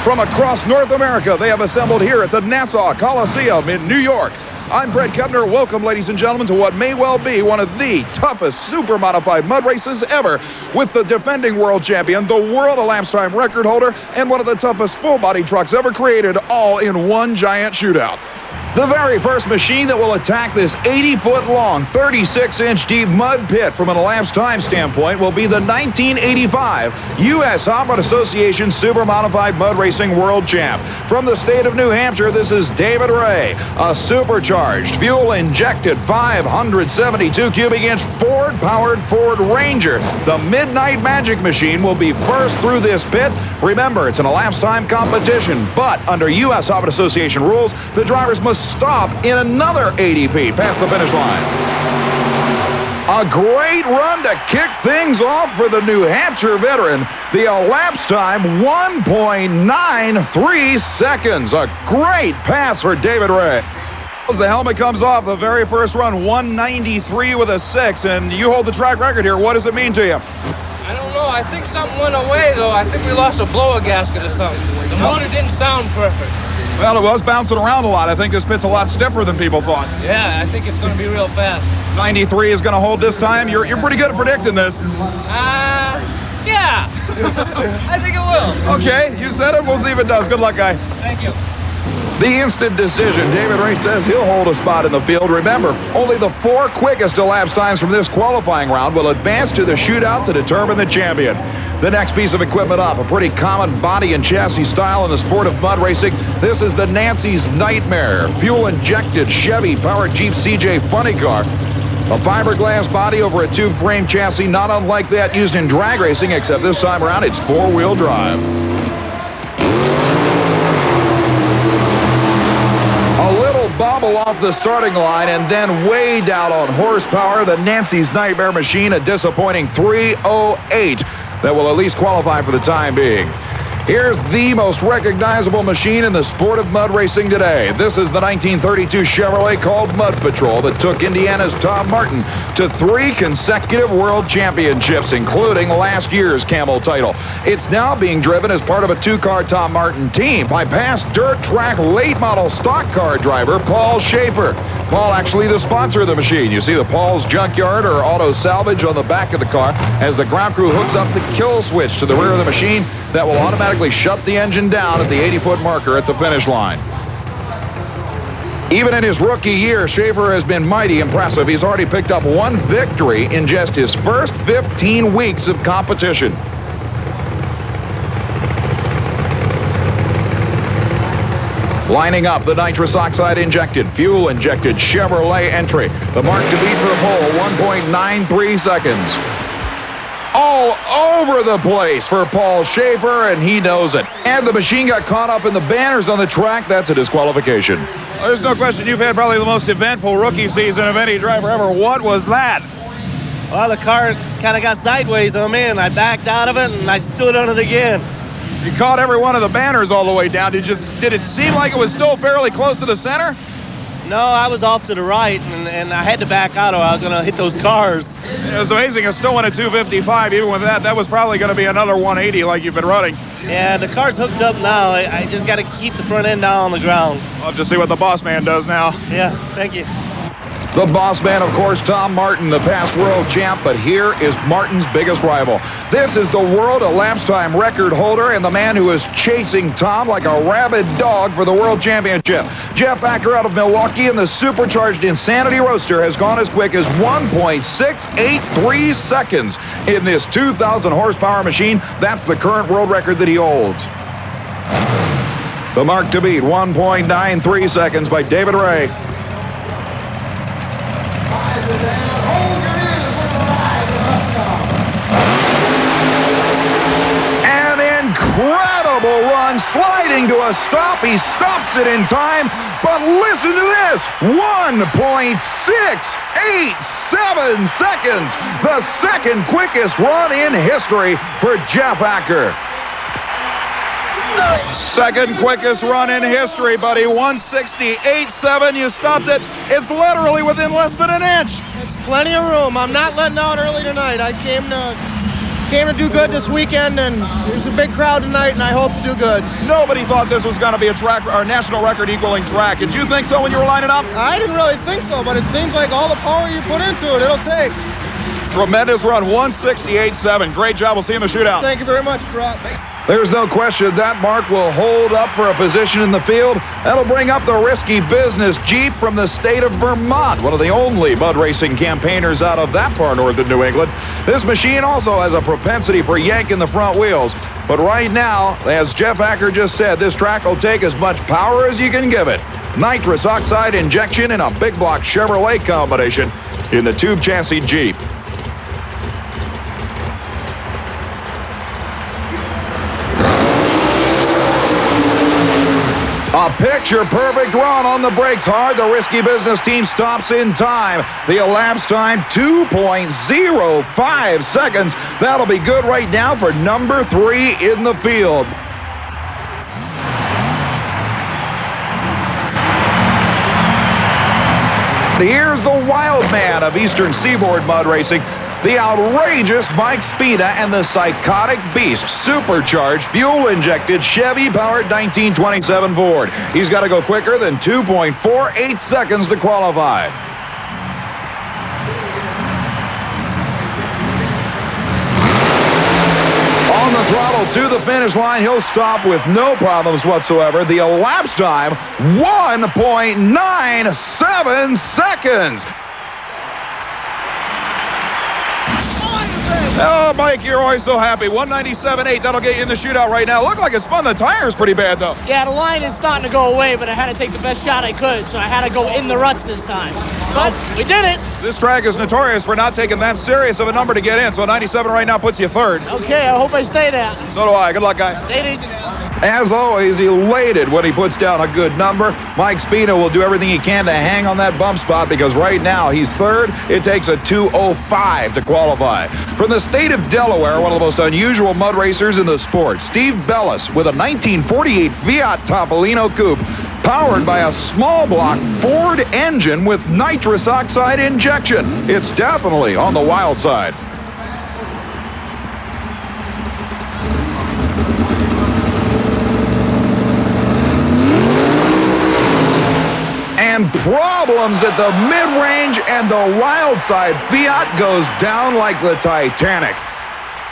From across North America, they have assembled here at the Nassau Coliseum in New York. I'm Brett Kepner. Welcome, ladies and gentlemen, to what may well be one of the toughest super modified mud races ever, with the defending world champion, the world elapsed time record holder, and one of the toughest full-body trucks ever created, all in one giant shootout. The very first machine that will attack this 80-foot-long, 36-inch deep mud pit from an elapsed time standpoint will be the 1985 U.S. Hot Rod Association Super Modified Mud Racing World Champ. From the state of New Hampshire, this is David Ray, a supercharged, fuel-injected 572 cubic inch Ford-powered Ford Ranger. The MIDNITE Magic Machine will be first through this pit. Remember, it's an elapsed time competition, but under U.S. Hot Rod Association rules, the drivers must stop in another 80 feet past the finish line. A great run to kick things off for the New Hampshire veteran. The elapsed time, 1.93 seconds. A great pass for David Ray. As the helmet comes off, the very first run, 193 with a 6, and you hold the track record here. What does it mean to you? I don't know. I think something went away, though. I think we lost a blower gasket or something. The motor didn't sound perfect. Well, it was bouncing around a lot. I think this pit's a lot stiffer than people thought. Yeah, I think it's going to be real fast. 93 is going to hold this time. You're pretty good at predicting this. Yeah. I think it will. Okay, you said it. We'll see if it does. Good luck, guy. Thank you. The instant decision. David Ray says he'll hold a spot in the field. Remember, only the 4 quickest elapsed times from this qualifying round will advance to the shootout to determine the champion. The next piece of equipment up, a pretty common body and chassis style in the sport of mud racing. This is the Nancy's Nightmare, fuel-injected Chevy-powered Jeep CJ funny car. A fiberglass body over a tube frame chassis, not unlike that used in drag racing, except this time around it's 4-wheel drive. A little bobble off the starting line and then way down on horsepower. The Nancy's Nightmare machine, a disappointing 308 that will at least qualify for the time being. Here's the most recognizable machine in the sport of mud racing today. This is the 1932 Chevrolet called Mud Patrol that took Indiana's Tom Martin to 3 consecutive world championships, including last year's Camel title. It's now being driven as part of a 2-car Tom Martin team by past dirt track late model stock car driver Paul SHAFER. Paul actually the sponsor of the machine. You see the Paul's Junkyard or Auto Salvage on the back of the car as the ground crew hooks up the kill switch to the rear of the machine that will automatically shut the engine down at the 80-foot marker at the finish line. Even in his rookie year, SHAFER has been mighty impressive. He's already picked up 1 victory in just his first 15 weeks of competition. Lining up the nitrous oxide injected, fuel injected Chevrolet entry. The mark to beat for the pole, 1.93 seconds. All over the place for Paul SHAFER, and he knows it. And the machine got caught up in the banners on the track. That's a disqualification. There's no question you've had probably the most eventful rookie season of any driver ever. What was that? Well, the car kind of got sideways on me, and I backed out of it, and I stood on it again. You caught every one of the banners all the way down. Did it seem like it was still fairly close to the center? No, I was off to the right, and I had to back out or I was going to hit those cars. It was amazing. It still went at 255. Even with that, that was probably going to be another 180 like you've been running. Yeah, the car's hooked up now. I just got to keep the front end down on the ground. We'll have to see what the boss man does now. Yeah, thank you. The boss man, of course, Tom Martin, the past world champ, but here is Martin's biggest rival. This is the world elapsed time record holder and the man who is chasing Tom like a rabid dog for the world championship. Jeff ACKER out of Milwaukee, and the supercharged Insanity Roadster has gone as quick as 1.683 seconds in this 2,000 horsepower machine. That's the current world record that he holds. The mark to beat, 1.93 seconds by David Ray. An incredible run, sliding to a stop. He stops it in time, but listen to this, 1.687 seconds. The second quickest run in history for Jeff ACKER. Second quickest run in history, buddy. 168.7. You stopped it. It's literally within less than an inch. It's plenty of room. I'm not letting out early tonight. I came to came to do good this weekend, and there's a big crowd tonight, and I hope to do good. Nobody thought this was going to be a track or national record equaling track. Did you think so when you were lining up? I didn't really think so, but it seems like all the power you put into it, it'll take. Tremendous run, 168.7. Great job. We'll see you in the shootout. Thank you very much, Brock. There's no question that mark will hold up for a position in the field. That'll bring up the Risky Business Jeep from the state of Vermont, one of the only mud racing campaigners out of that far north in New England. This machine also has a propensity for yanking the front wheels. But right now, as Jeff Acker just said, this track will take as much power as you can give it. Nitrous oxide injection in a big block Chevrolet combination in the tube chassis Jeep. A picture-perfect run on the brakes hard. The Risky Business team stops in time. The elapsed time, 2.05 seconds. That'll be good right now for number 3 in the field. Here's the wild man of Eastern Seaboard mud racing, the outrageous Mike Spina and the psychotic beast, supercharged, fuel-injected, Chevy-powered 1927 Ford. He's got to go quicker than 2.48 seconds to qualify. On the throttle to the finish line, he'll stop with no problems whatsoever. The elapsed time, 1.97 seconds. Oh, Mike, you're always so happy. 197.8, that'll get you in the shootout right now. Looked like it spun the tires pretty bad, though. Yeah, the line is starting to go away, but I had to take the best shot I could, so I had to go in the ruts this time. But we did it. This track is notorious for not taking that serious of a number to get in, so 97 right now puts you third. Okay, I hope I stay there. So do I. Good luck, guy. Stay easy now. As always, elated when he puts down a good number. Mike Spina will do everything he can to hang on that bump spot because right now he's third. It takes a 2.05 to qualify. From the state of Delaware, one of the most unusual mud racers in the sport, Steve Bellis with a 1948 Fiat Topolino coupe powered by a small block Ford engine with nitrous oxide injection. It's definitely on the wild side. And problems at the mid-range and the wild side. Fiat goes down like the Titanic.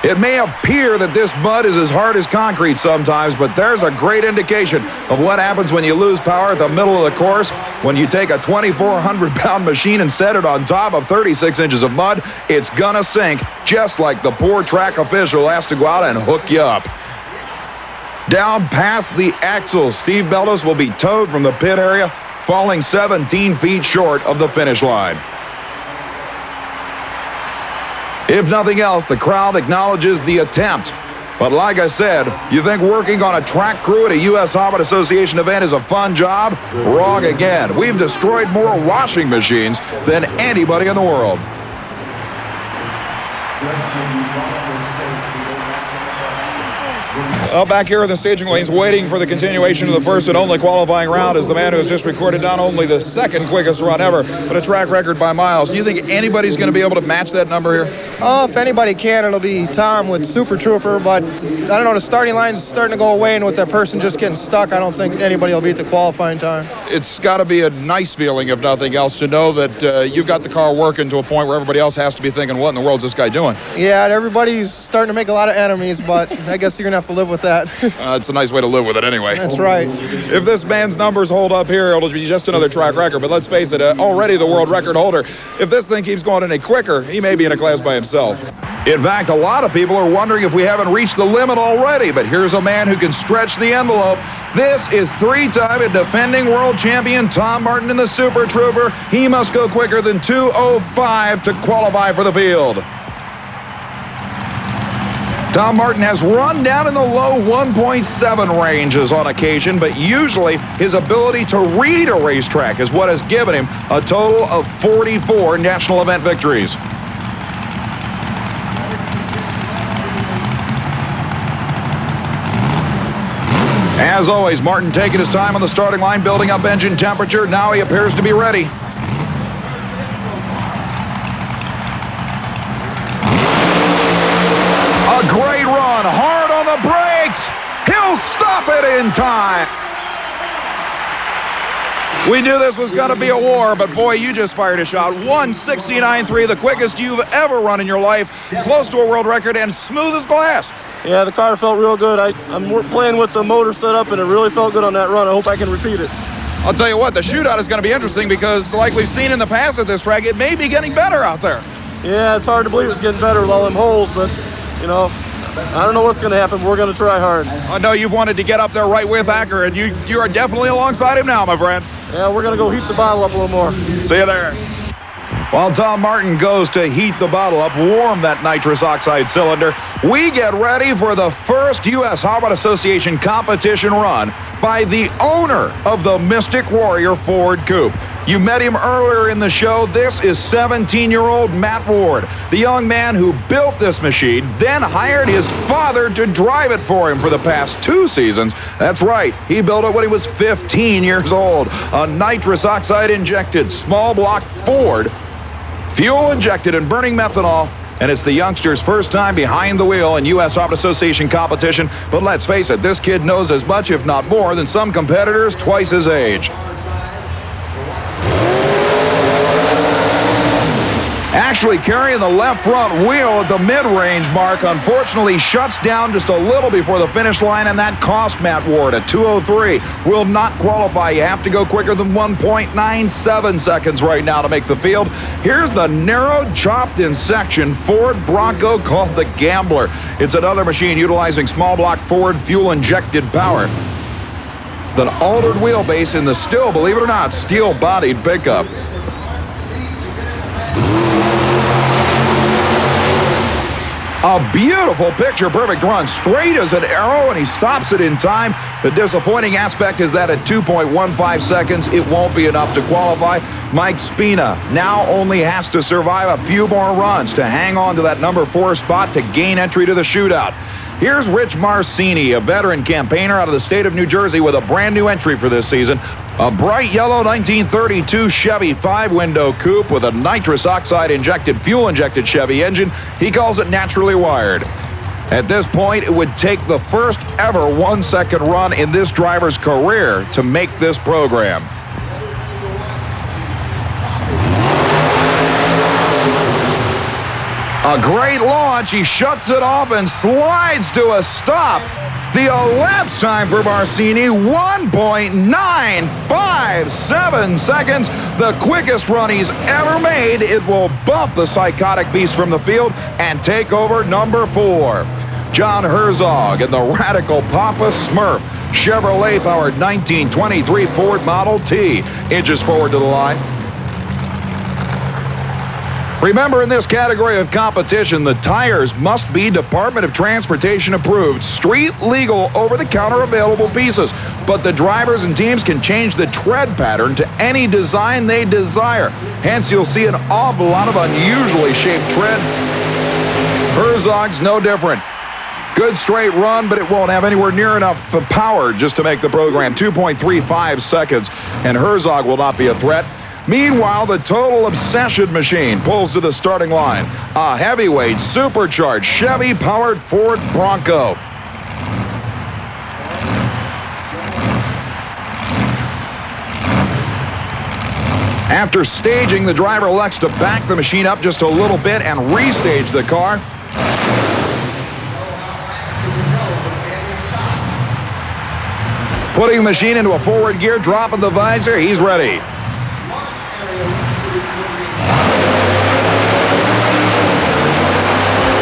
It may appear that this mud is as hard as concrete sometimes, but there's a great indication of what happens when you lose power at the middle of the course. When you take a 2,400-pound machine and set it on top of 36 inches of mud, it's gonna sink, just like the poor track official has to go out and hook you up. Down past the axles, Steve Bellis will be towed from the pit area, falling 17 feet short of the finish line. If nothing else, the crowd acknowledges the attempt. But like I said, you think working on a track crew at a U.S. Harvard Association event is a fun job? Wrong again. We've destroyed more washing machines than anybody in the world. Back here in the staging lanes, waiting for the continuation of the first and only qualifying round is the man who has just recorded not only the second quickest run ever, but a track record by miles. Do you think anybody's going to be able to match that number here? If anybody can, it'll be Tom with Super Trooper, but I don't know, the starting line's starting to go away, and with that person just getting stuck, I don't think anybody will beat the qualifying time. It's got to be a nice feeling, if nothing else, to know that you've got the car working to a point where everybody else has to be thinking, what in the world's this guy doing? Yeah, everybody's starting to make a lot of enemies, but I guess you're going to have to live with that. It's a nice way to live with it anyway. That's right. If this man's numbers hold up here, it'll be just another track record. But let's face it, already the world record holder. If this thing keeps going any quicker, he may be in a class by himself. In fact, a lot of people are wondering if we haven't reached the limit already. But here's a man who can stretch the envelope. This is three-time and defending world champion Tom Martin in the Super Trooper. He must go quicker than 2:05 to qualify for the field. Tom Martin has run down in the low 1.7 ranges on occasion, but usually his ability to read a racetrack is what has given him a total of 44 national event victories. As always, Martin taking his time on the starting line, building up engine temperature. Now he appears to be ready. the brakes. He'll stop it in time. We knew this was going to be a war, but boy, you just fired a shot. 1:69.3, the quickest you've ever run in your life, close to a world record, and smooth as glass. Yeah, the car felt real good. I'm playing with the motor setup, and it really felt good on that run. I hope I can repeat it. I'll tell you what, the shootout is going to be interesting because, like we've seen in the past at this track, it may be getting better out there. Yeah, it's hard to believe it's getting better with all them holes, but, you know, I don't know what's going to happen. We're going to try hard. I know you've wanted to get up there right with ACKER, and you are definitely alongside him now, my friend. Yeah, we're going to go heat the bottle up a little more. See you there. While Tom Martin goes to heat the bottle up, warm that nitrous oxide cylinder, we get ready for the first U.S. Harvard Association competition run by the owner of the Mystic Warrior Ford Coupe. You met him earlier in the show. This is 17-year-old Matt Ward, the young man who built this machine, then hired his father to drive it for him for the past 2 seasons. That's right, he built it when he was 15 years old. A nitrous oxide injected small block Ford, fuel injected and burning methanol, and it's the youngster's first time behind the wheel in U.S. Harvard Association competition. But let's face it, this kid knows as much, if not more, than some competitors twice his age. Actually carrying the left front wheel at the mid-range mark, unfortunately shuts down just a little before the finish line, and that cost Matt Ward a 2:03. Will not qualify. You have to go quicker than 1.97 seconds right now to make the field. Here's the narrow, chopped-in section Ford Bronco called the Gambler. It's another machine utilizing small block Ford fuel-injected power. With an altered wheelbase in the still, believe it or not, steel-bodied pickup. A beautiful picture-perfect run, straight as an arrow, and he stops it in time. The disappointing aspect is that at 2.15 seconds, it won't be enough to qualify. Mike Spina now only has to survive a few more runs to hang on to that number 4 spot to gain entry to the shootout. Here's Rich Marcini, a veteran campaigner out of the state of New Jersey with a brand new entry for this season. A bright yellow 1932 Chevy 5-window coupe with a nitrous oxide injected, fuel-injected Chevy engine. He calls it naturally wired. At this point, it would take the first ever 1-second run in this driver's career to make this program. A great launch. He shuts it off and slides to a stop. The elapsed time for Marcini, 1.957 seconds. The quickest run he's ever made. It will bump the psychotic beast from the field and take over number 4. John Herzog in the Radical Papa Smurf Chevrolet-powered 1923 Ford Model T inches forward to the line. Remember, in this category of competition, the tires must be Department of Transportation approved, street legal, over-the-counter available pieces. But the drivers and teams can change the tread pattern to any design they desire. Hence, you'll see an awful lot of unusually shaped tread. Herzog's no different. Good straight run, but it won't have anywhere near enough power just to make the program. 2.35 seconds, and Herzog will not be a threat. Meanwhile, the Total Obsession machine pulls to the starting line. A heavyweight, supercharged, Chevy-powered Ford Bronco. After staging, the driver elects to back the machine up just a little bit and restage the car. Putting the machine into a forward gear, dropping the visor, he's ready.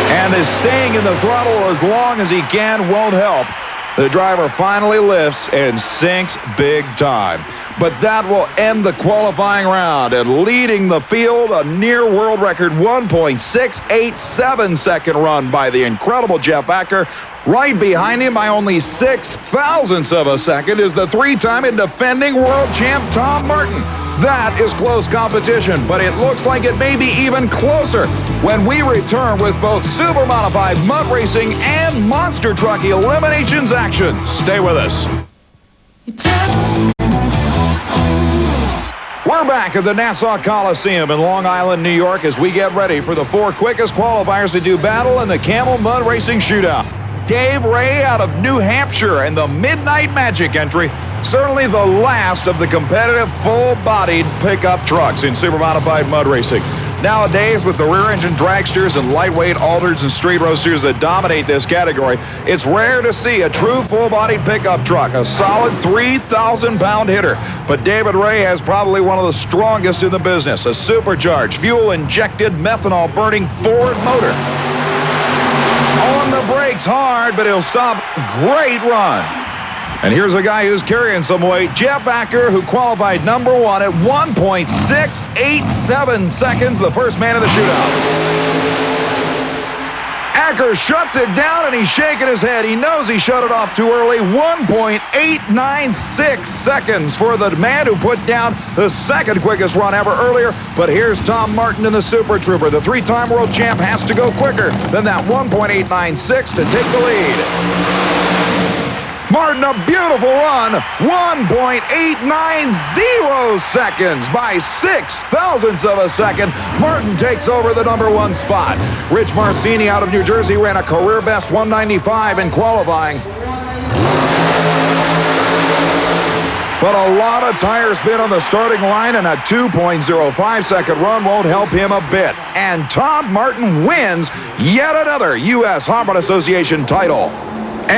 And is staying in the throttle as long as he can won't help. The driver finally lifts and sinks big time. But that will end the qualifying round, and leading the field, a near world record 1.687 second run by the incredible Jeff ACKER. Right behind him by only 0.06 of a second is the 3-time and defending world champ Tom Martin. That is close competition, but it looks like it may be even closer when we return with both super modified mud racing and monster truck eliminations action. Stay with us. We're back at the Nassau Coliseum in Long Island, New York, as we get ready for the 4 quickest qualifiers to do battle in the Camel Mud Racing Shootout. Dave Ray out of New Hampshire and the Midnight Magic entry. Certainly the last of the competitive full-bodied pickup trucks in super modified mud racing. Nowadays, with the rear-engine dragsters and lightweight Alders and street roasters that dominate this category, it's rare to see a true full-bodied pickup truck, a solid 3,000-pound hitter. But David Ray has probably one of the strongest in the business, a supercharged, fuel-injected, methanol-burning Ford motor. On the brakes hard, but he'll stop. Great run. And here's a guy who's carrying some weight, Jeff Acker, who qualified number 1 at 1.687 seconds, the first man of the shootout. Acker shuts it down, and he's shaking his head. He knows he shut it off too early. 1.896 seconds for the man who put down the second quickest run ever earlier. But here's Tom Martin in the Super Trooper. The three-time world champ has to go quicker than that 1.896 to take the lead. Martin, a beautiful run, 1.890 seconds by 6 thousandths of a second. Martin takes over the number 1 spot. Rich Marcini out of New Jersey ran a career best 195 in qualifying. But a lot of tire spin on the starting line, and a 2.05 second run won't help him a bit. And Tom Martin wins yet another U.S. Hot Rod Association title.